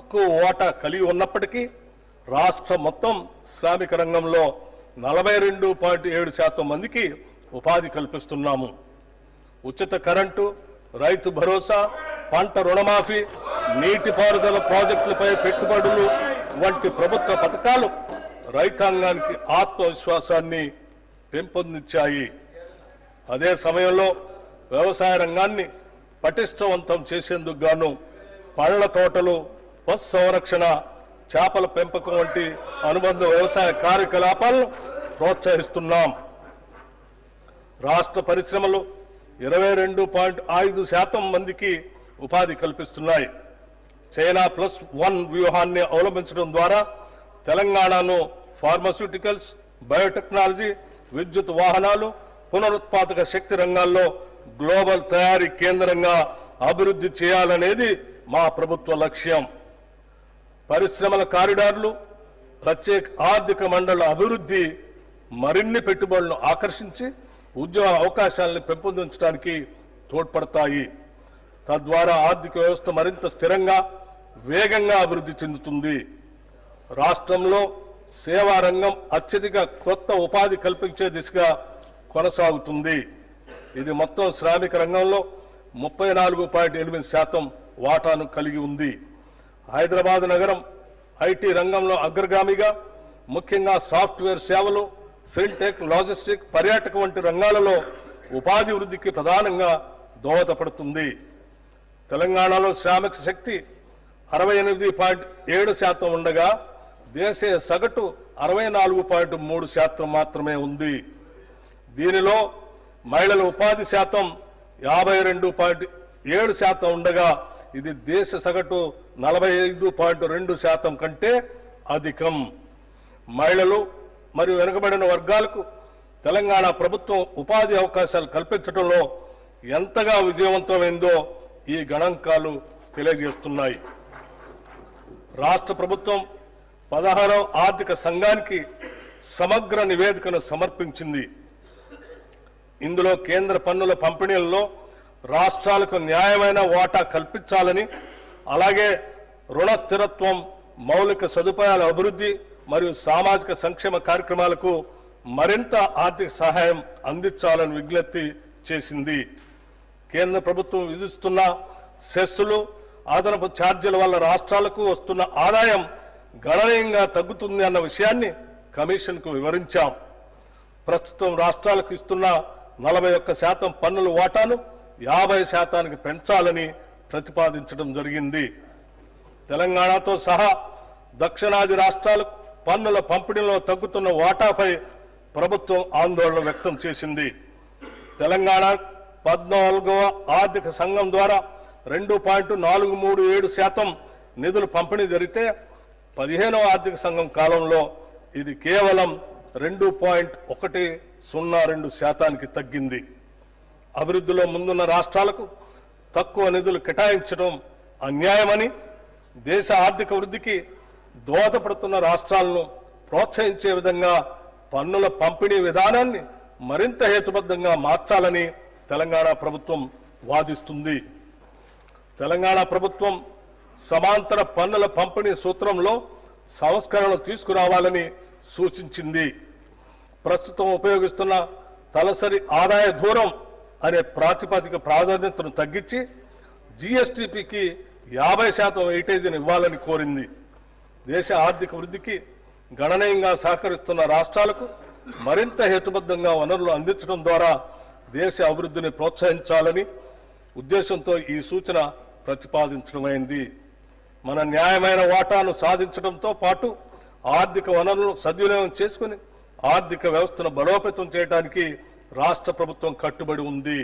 తక్కువ వాటా కలిగి ఉన్నప్పటికీ రాష్ట్రం మొత్తం శ్రామిక రంగంలో 42.7% మందికి ఉపాధి కల్పిస్తున్నాము. ఉచిత కరెంటు, రైతు భరోసా, పంట రుణమాఫీ, నీటిపారుదల ప్రాజెక్టులపై పెట్టుబడులు వంటి ప్రభుత్వ పథకాలు రైతాంగానికి ఆత్మవిశ్వాసాన్ని పెంపొందించాయి. అదే సమయంలో వ్యవసాయ రంగాన్ని పటిష్టవంతం చేసేందుకు గాను పళ్ల తోటలు, పశు సంరక్షణ, చేపల పెంపకం వంటి అనుబంధ వ్యవసాయ కార్యకలాపాలను ప్రోత్సహిస్తున్నాం. రాష్ట్ర పరిశ్రమలు 22.5% మందికి ఉపాధి కల్పిస్తున్నాయి. చైనా +1 వ్యూహాన్ని అవలంబించడం ద్వారా తెలంగాణను ఫార్మాస్యూటికల్స్, బయోటెక్నాలజీ, విద్యుత్ వాహనాలు, పునరుత్పాదక శక్తి రంగాల్లో గ్లోబల్ తయారీ కేంద్రంగా అభివృద్ధి చేయాలనేది మా ప్రభుత్వ లక్ష్యం. పరిశ్రమల కారిడార్లు, ప్రత్యేక ఆర్థిక మండళ్ల అభివృద్ధి మరిన్ని పెట్టుబడులను ఆకర్షించి ఉద్యోగ అవకాశాలను పెంపొందించడానికి తోడ్పడతాయి. తద్వారా ఆర్థిక వ్యవస్థ మరింత స్థిరంగా, వేగంగా అభివృద్ధి చెందుతుంది. రాష్ట్రంలో సేవా రంగం అత్యధిక కొత్త ఉపాధి కల్పించే దిశగా కొనసాగుతుంది. ఇది మొత్తం శ్రామిక రంగంలో 34.8% వాటాను కలిగి ఉంది. హైదరాబాద్ నగరం ఐటీ రంగంలో అగ్రగామిగా, ముఖ్యంగా సాఫ్ట్వేర్ సేవలు, ఫిన్టెక్, లాజిస్టిక్, పర్యాటక వంటి రంగాలలో ఉపాధి వృద్ధికి ప్రధానంగా దోహదపడుతుంది. తెలంగాణలో శ్రామిక శక్తి 68.7% ఉండగా దేశీయ సగటు 64.3% మాత్రమే ఉంది. దీనిలో మహిళల ఉపాధి శాతం 52.7% ఉండగా ఇది దేశ సగటు 45.2% కంటే అధికం. మహిళలు మరియు వెనుకబడిన వర్గాలకు తెలంగాణ ప్రభుత్వం ఉపాధి అవకాశాలు కల్పించడంలో ఎంతగా విజయవంతమైందో ఈ గణాంకాలు తెలియజేస్తున్నాయి. రాష్ట్ర ప్రభుత్వం 16వ ఆర్థిక సంఘానికి సమగ్ర నివేదికను సమర్పించింది. ఇందులో కేంద్ర పన్నుల పంపిణీలలో రాష్ట్రాలకు న్యాయమైన వాటా కల్పించాలని, అలాగే రుణ స్థిరత్వం, మౌలిక సదుపాయాల అభివృద్ధి మరియు సామాజిక సంక్షేమ కార్యక్రమాలకు మరింత ఆర్థిక సహాయం అందించాలని విజ్ఞప్తి చేసింది. కేంద్ర ప్రభుత్వం విధిస్తున్న సెస్సులు, అదనపు ఛార్జీల వల్ల రాష్ట్రాలకు వస్తున్న ఆదాయం గణనీయంగా తగ్గుతుంది అన్న విషయాన్ని కమిషన్కు వివరించాం. ప్రస్తుతం రాష్ట్రాలకు ఇస్తున్న 41% పన్నుల వాటాను 50%కి పెంచాలని ప్రతిపాదించడం జరిగింది. తెలంగాణతో సహా దక్షిణాది రాష్ట్రాలకు పన్నుల పంపిణీలో తగ్గుతున్న వాటాపై ప్రభుత్వం ఆందోళన వ్యక్తం చేసింది. తెలంగాణ 14వ ఆర్థిక సంఘం ద్వారా 2.437% నిధులు పంపిణీ జరిగితే 15వ ఆర్థిక సంఘం కాలంలో ఇది కేవలం 2.102% తగ్గింది. అభివృద్ధిలో ముందున్న రాష్ట్రాలకు తక్కువ నిధులు కేటాయించడం అన్యాయమని, దేశ ఆర్థిక వృద్ధికి దోహదపడుతున్న రాష్ట్రాలను ప్రోత్సహించే విధంగా పన్నుల పంపిణీ విధానాన్ని మరింత హేతుబద్ధంగా మార్చాలని తెలంగాణ ప్రభుత్వం వాదిస్తుంది. తెలంగాణ ప్రభుత్వం సమాంతర పన్నుల పంపిణీ సూత్రంలో సంస్కరణలు తీసుకురావాలని సూచించింది. ప్రస్తుతం ఉపయోగిస్తున్న తలసరి ఆదాయ దూరం అనే ప్రాతిపదిక ప్రాధాన్యతను తగ్గించి జీఎస్టీపీకి 50% వెయిటేజీని ఇవ్వాలని కోరింది. దేశ ఆర్థిక వృద్ధికి గణనీయంగా సహకరిస్తున్న రాష్ట్రాలకు మరింత హేతుబద్ధంగా వనరులు అందించడం ద్వారా దేశ అభివృద్ధిని ప్రోత్సహించాలని ఉద్దేశంతో ఈ సూచన ప్రతిపాదించడమైంది. మన న్యాయమైన వాటాను సాధించడంతో పాటు ఆర్థిక వనరులను సద్వినియోగం చేసుకుని ఆర్థిక వ్యవస్థను బలోపేతం చేయడానికి రాష్ట్ర ప్రభుత్వం కట్టుబడి ఉంది.